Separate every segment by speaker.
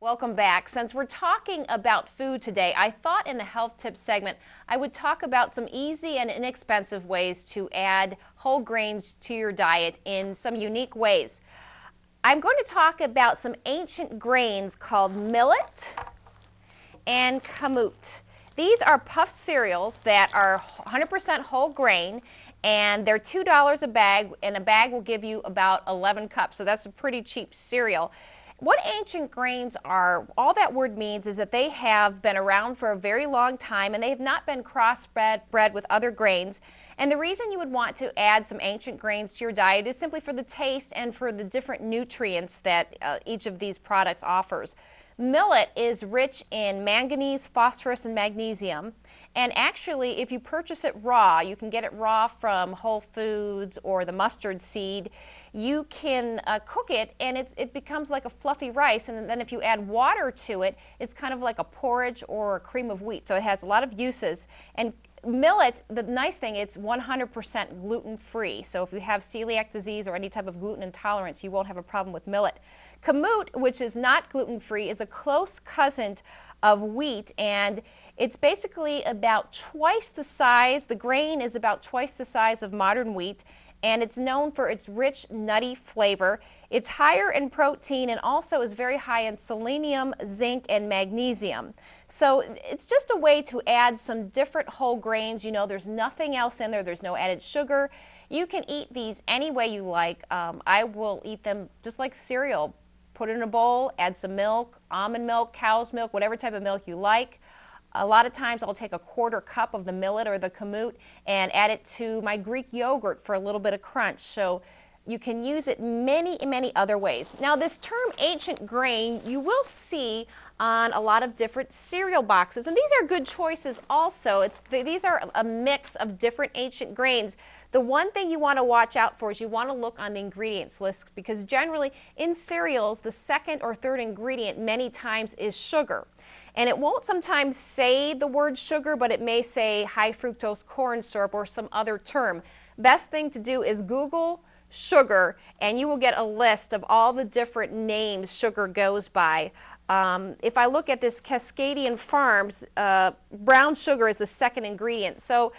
Speaker 1: Welcome back. Since we're talking about food today, I thought in the health tips segment I would talk about some easy and inexpensive ways to add whole grains to your diet in some unique ways. I'm going to talk about some ancient grains called millet and kamut. These are puffed cereals that are 100% whole grain, and they're $2 a bag, and a bag will give you about 11 cups, so that's a pretty cheap cereal. What ancient grains are, all that word means is that they have been around for a very long time and they have not been crossbred with other grains. And the reason you would want to add some ancient grains to your diet is simply for the taste and for the different nutrients that each of these products offers. Millet is rich in manganese, phosphorus, and magnesium. And actually, if you purchase it raw, you can get it raw from Whole Foods or the mustard seed. You can cook it, and it becomes like a fluffy rice. And then if you add water to it, it's kind of like a porridge or a cream of wheat. So it has a lot of uses. And millet, the nice thing, it's 100% gluten-free. So if you have celiac disease or any type of gluten intolerance, you won't have a problem with millet. Kamut, which is not gluten-free, is a close cousin of wheat, and it's basically about twice the size. The grain is about twice the size of modern wheat, and it's known for its rich, nutty flavor. It's higher in protein and also is very high in selenium, zinc, and magnesium. So it's just a way to add some different whole grains. You know, there's nothing else in there. There's no added sugar. You can eat these any way you like. I will eat them just like cereal. Put it in a bowl, add some milk, almond milk, cow's milk, whatever type of milk you like. A lot of times I'll take a quarter cup of the millet or the kamut and add it to my Greek yogurt for a little bit of crunch. So you can use it many other ways. Now, this term ancient grain you will see on a lot of different cereal boxes, and these are good choices also. These are a mix of different ancient grains. The one thing you want to watch out for is you want to look on the ingredients list, because generally in cereals the second or third ingredient many times is sugar. And it won't sometimes say the word sugar, but it may say high fructose corn syrup or some other term. Best thing to do is Google sugar, and you will get a list of all the different names sugar goes by. If I look at this Cascadian Farms, brown sugar is the second ingredient. So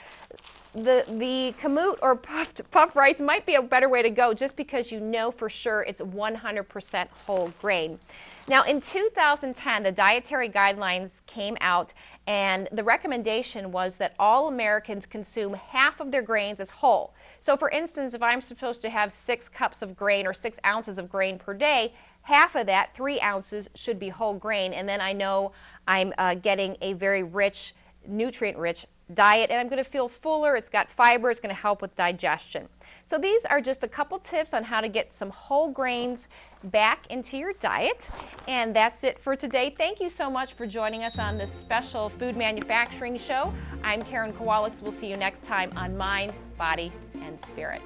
Speaker 1: the kamut or puffed rice might be a better way to go, just because you know for sure it's 100% whole grain. Now, in 2010, the dietary guidelines came out, and the recommendation was that all Americans consume half of their grains as whole. So for instance, if I'm supposed to have 6 cups of grain or 6 ounces of grain per day, half of that, 3 ounces, should be whole grain, and then I know I'm getting a very rich, nutrient-rich diet, and I'm going to feel fuller. It's got fiber. It's going to help with digestion. So these are just a couple tips on how to get some whole grains back into your diet. And that's it for today. Thank you so much for joining us on this special food manufacturing show. I'm Karen Kawolics. We'll see you next time on Mind, Body, and Spirit.